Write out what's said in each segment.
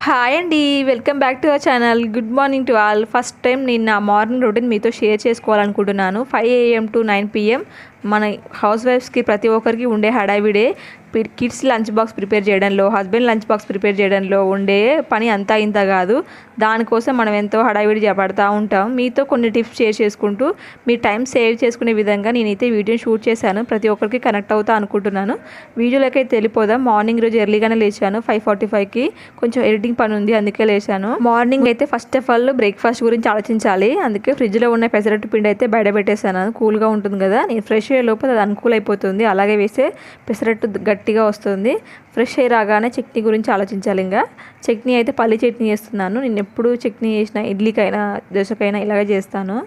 Hi అండి, welcome back to our channel. Good morning to all. First time నేను నా morning routine మీతో share చేసుకోవాలనుకుంటున్నాను. 5 AM to 9 PM మన హౌస్ వైఫ్స్కి ప్రతి ఒక్కరికి ఉండే హడావిడే కిడ్స్ లంచ్ బాక్స్ ప్రిపేర్ చేయడంలో, హస్బెండ్ లంచ్ బాక్స్ ప్రిపేర్ చేయడంలో ఉండే పని అంతా ఇంత కాదు. దానికోసం మనం ఎంతో హడావిడి పడుతూ ఉంటాం. మీతో కొన్ని టిప్స్ షేర్ చేసుకుంటూ మీ టైం సేవ్ చేసుకునే విధంగా నేనైతే వీడియోని షూట్ చేశాను. ప్రతి ఒక్కరికి కనెక్ట్ అవుతా అనుకుంటున్నాను. వీడియోలోకి అయితే వెళ్ళిపోదాం. మార్నింగ్ రోజు ఎర్లీగానే లేచాను. 5:45కి కొంచెం ఎడిటింగ్ పని ఉంది, అందుకే లేచాను. మార్నింగ్ అయితే ఫస్ట్ ఆఫ్ ఆల్ బ్రేక్ఫాస్ట్ గురించి ఆలోచించాలి. అందుకే ఫ్రిడ్జ్లో ఉన్న పెసరట్టు పిండి అయితే బయట పెట్టేశాను. కూల్గా ఉంటుంది కదా, నేను ఫ్రెష్ అయ్యే లోపల అది అనుకూల అయిపోతుంది. అలాగే వేస్తే పెసరట్టు గట్టిగా వస్తుంది. ఫ్రెష్ అయ్యి రాగానే చట్నీ గురించి ఆలోచించాలి. ఇంకా చట్నీ అయితే పల్లి చట్నీ చేస్తున్నాను. నేను ఎప్పుడు చట్నీ చేసిన ఇడ్లీకైనా దోశకైనా ఇలాగే చేస్తాను.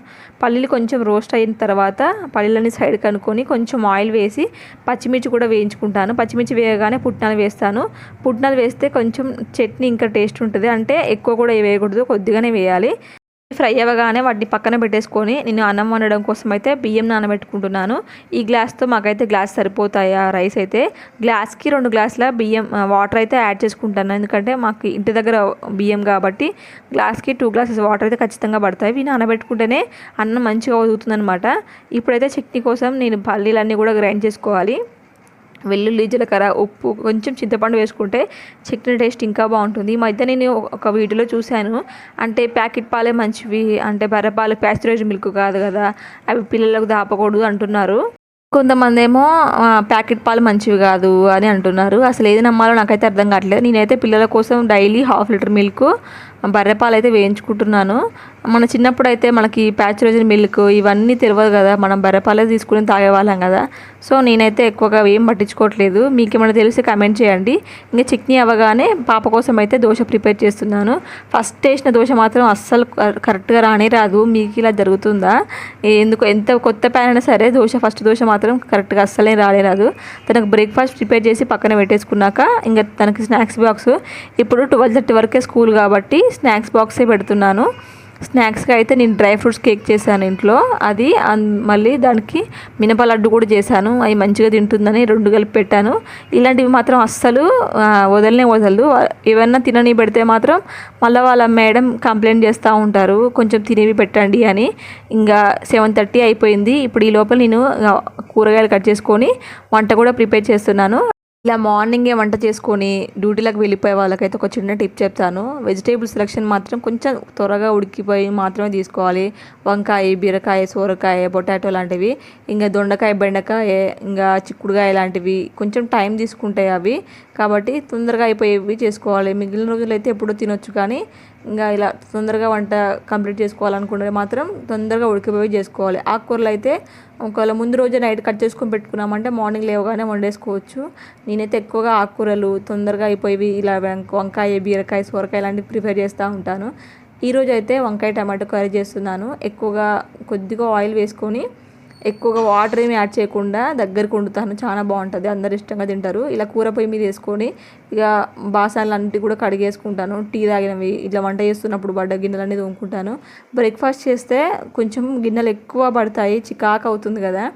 పల్లీలు కొంచెం రోస్ట్ అయిన తర్వాత పల్లీలని సైడ్ కనుక్కొని కొంచెం ఆయిల్ వేసి పచ్చిమిర్చి కూడా వేయించుకుంటాను. పచ్చిమిర్చి వేయగానే పుట్నాలు వేస్తాను. పుట్నాలు వేస్తే కొంచెం చట్నీ ఇంకా టేస్ట్ ఉంటుంది. అంటే ఎక్కువ కూడా వేయకూడదు, కొద్దిగానే వేయాలి. ఫ్రై అవ్వగానే వాటిని పక్కన పెట్టేసుకొని నేను అన్నం వండడం కోసం అయితే బియ్యం నానబెట్టుకుంటున్నాను. ఈ గ్లాస్తో మాకైతే గ్లాస్ సరిపోతాయి ఆ రైస్ అయితే. గ్లాస్కి 2 గ్లాసుల బియ్యం వాటర్ అయితే యాడ్ చేసుకుంటాను. ఎందుకంటే మాకు ఇంటి దగ్గర బియ్యం కాబట్టి గ్లాస్కి 2 గ్లాసెస్ వాటర్ అయితే ఖచ్చితంగా పడతాయి. ఇవి నానబెట్టుకుంటేనే అన్నం మంచిగా ఉడుకుతుందనమాట. ఇప్పుడైతే చట్నీ కోసం నేను పల్లీలన్నీ కూడా గ్రైండ్ చేసుకోవాలి. వెల్లుల్లి, జీలకర్ర, ఉప్పు, కొంచెం చింతపండు వేసుకుంటే చట్నీ టేస్ట్ ఇంకా బాగుంటుంది. ఈ మధ్య నేను ఒక వీడియోలో చూశాను, అంటే ప్యాకెట్ పాలే మంచివి, అంటే బర్రెపాలు ప్యాస్చరైజ్ మిల్క్ కాదు కదా, అవి పిల్లలకు దాపకూడదు అంటున్నారు. కొంతమంది ఏమో ప్యాకెట్ పాలు మంచివి కాదు అని అంటున్నారు. అసలు ఏది నమ్మాలో నాకైతే అర్థం కావట్లేదు. నేనైతే పిల్లల కోసం డైలీ 1/2 లీటర్ మిల్క్ బర్రెపాలు అయితే వేయించుకుంటున్నాను. మన చిన్నప్పుడు అయితే మనకి ప్యాస్చరైజ్డ్ మిల్క్ ఇవన్నీ తెలియదు కదా, మనం బర్రెపాలే తీసుకుని తాగేవాళ్ళం కదా. సో నేనైతే ఎక్కువగా ఏం పట్టించుకోవట్లేదు. మీకు ఏమైనా తెలిసి కామెంట్ చేయండి. ఇంకా చట్నీ అవ్వగానే పాప కోసం అయితే దోశ ప్రిపేర్ చేస్తున్నాను. ఫస్ట్ వేసిన దోశ మాత్రం అస్సలు కరెక్ట్గా రానే రాదు. మీకు ఇలా జరుగుతుందా? ఎందుకు ఎంత కొత్త ప్యాన్ అయినా సరే ఫస్ట్ దోశ మాత్రం కరెక్ట్గా అస్సలే రాదు. తనకు బ్రేక్ఫాస్ట్ ప్రిపేర్ చేసి పక్కన పెట్టేసుకున్నాక ఇంకా తనకి స్నాక్స్ బాక్స్ ఇప్పుడు 12:30 వరకే స్కూల్ కాబట్టి స్నాక్స్ బాక్సే పెడుతున్నాను. స్నాక్స్గా అయితే నేను డ్రై ఫ్రూట్స్ కేక్ చేశాను ఇంట్లో. అది మళ్ళీ దానికి మినప లడ్డు కూడా చేశాను. అవి మంచిగా తింటుందని 2 కలిపి పెట్టాను. ఇలాంటివి మాత్రం అస్సలు వదలదు. ఏమన్నా తినని పెడితే మాత్రం మళ్ళీ వాళ్ళ మేడం కంప్లైంట్ చేస్తూ ఉంటారు, కొంచెం తినేవి పెట్టండి అని. ఇంకా 7:30 అయిపోయింది. ఇప్పుడు ఈ లోపల నేను కూరగాయలు కట్ చేసుకొని వంట కూడా ప్రిపేర్ చేస్తున్నాను. ఇలా మార్నింగే వంట చేసుకొని డ్యూటీలకు వెళ్ళిపోయే వాళ్ళకైతే ఒక చిన్న టిప్ చెప్తాను. వెజిటేబుల్ సెలెక్షన్ మాత్రం కొంచెం త్వరగా ఉడికిపోయి మాత్రమే తీసుకోవాలి. వంకాయ, బీరకాయ, సోరకాయ, పొటాటో లాంటివి, ఇంకా దొండకాయ, బెండకాయ, ఇంకా చిక్కుడుకాయ లాంటివి కొంచెం టైం తీసుకుంటాయి అవి. కాబట్టి తొందరగా అయిపోయేవి చేసుకోవాలి. మిగిలిన రోజులైతే ఎప్పుడూ తినొచ్చు, కానీ ఇంకా ఇలా తొందరగా వంట కంప్లీట్ చేసుకోవాలనుకుంటే మాత్రం తొందరగా ఉడికిపోయి చేసుకోవాలి. ఆకుకూరలు అయితే ఒకవేళ ముందు రోజే నైట్ కట్ చేసుకొని పెట్టుకున్నామంటే మార్నింగ్ లేవగానే వండేసుకోవచ్చు. నేనైతే ఎక్కువగా ఆకుకూరలు తొందరగా అయిపోయి ఇలా వంకాయ, బీరకాయ, సొరకాయ లాంటివి ప్రిపేర్ చేస్తూ ఉంటాను. ఈరోజు అయితే వంకాయ టమాటో కర్రీ చేస్తున్నాను. ఎక్కువగా కొద్దిగా ఆయిల్ వేసుకొని ఎక్కువగా వాటర్ ఏమి యాడ్ చేయకుండా దగ్గరికి వండుతాను. చాలా బాగుంటుంది, అందరు ఇష్టంగా తింటారు. ఇలా కూర పొయ్యి మీద వేసుకొని ఇక బాసనలు అన్నిటి కూడా కడిగేసుకుంటాను. టీ తాగినవి ఇట్లా వంట చేస్తున్నప్పుడు పడ్డ గిన్నెలన్నీ తోముకుంటాను. బ్రేక్ఫాస్ట్ చేస్తే కొంచెం గిన్నెలు ఎక్కువ పడతాయి, చికాకు అవుతుంది కదా.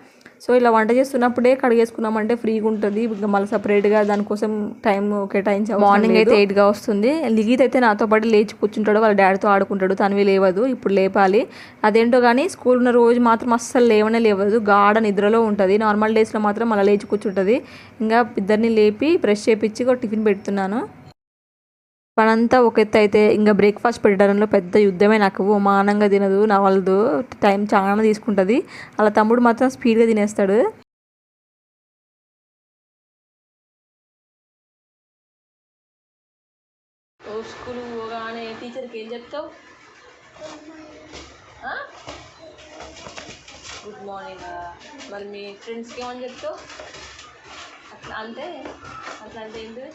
సో ఇలా వంట చేస్తున్నప్పుడే కడిగేసుకున్నామంటే ఫ్రీగా ఉంటుంది. ఇంకా మళ్ళీ సపరేట్గా దానికోసం టైం కేటాయించాలి. మార్నింగ్ అయితే 8గా వస్తుంది. లిగిత్ అయితే నాతో పాటు లేచి కూర్చుంటాడు, వాళ్ళ డాడీతో ఆడుకుంటాడు. తనవి లేవదు, ఇప్పుడు లేపాలి. అదేంటో కానీ స్కూల్ ఉన్న రోజు మాత్రం అస్సలు లేవదు, గాఢ నిద్రలో ఉంటుంది. నార్మల్ డేస్లో మాత్రం మళ్ళీ లేచి కూర్చుంటుంది. ఇంకా ఇద్దరిని లేపి బ్రష్ చేపించి ఒక టిఫిన్ పెడుతున్నాను. పనంతా ఒక ఎత్తు అయితే ఇంకా బ్రేక్ఫాస్ట్ పెట్టడంలో పెద్ద యుద్ధమే. నాకు మానంగా తినదు, నవలదు, టైం చాలా తీసుకుంటుంది. అలా తమ్ముడు మాత్రం స్పీడ్గా తినేస్తాడు. స్కూల్ పోగానే టీచర్కి ఏం చెప్తావు? Good morning. మరి మీ ఫ్రెండ్స్కి ఏమని చెప్తావు? అట్లా అంటే ఏంటి?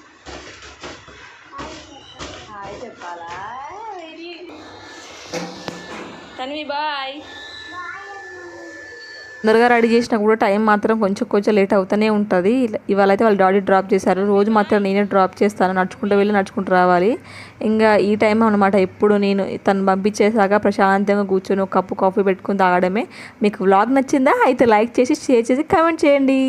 హాయ్ చెప్పాలా? Very Tanvi bye. తొందరగా రెడీ చేసినా కూడా టైం మాత్రం కొంచెం లేట్ అవుతూనే ఉంటుంది. ఇవాళ అయితే వాళ్ళు డాడీ డ్రాప్ చేశారు. రోజు మాత్రం నేనే డ్రాప్ చేస్తాను, నడుచుకుంటూ వెళ్ళి నడుచుకుంటూ రావాలి. ఇంకా ఈ టైం అనమాట. ఎప్పుడు నేను తను పంపించేసాక ప్రశాంతంగా కూర్చొని ఒక కప్పు కాఫీ పెట్టుకుని తాగడమే. మీకు వ్లాగ్ నచ్చిందా? అయితే లైక్ చేసి, షేర్ చేసి, కామెంట్ చేయండి.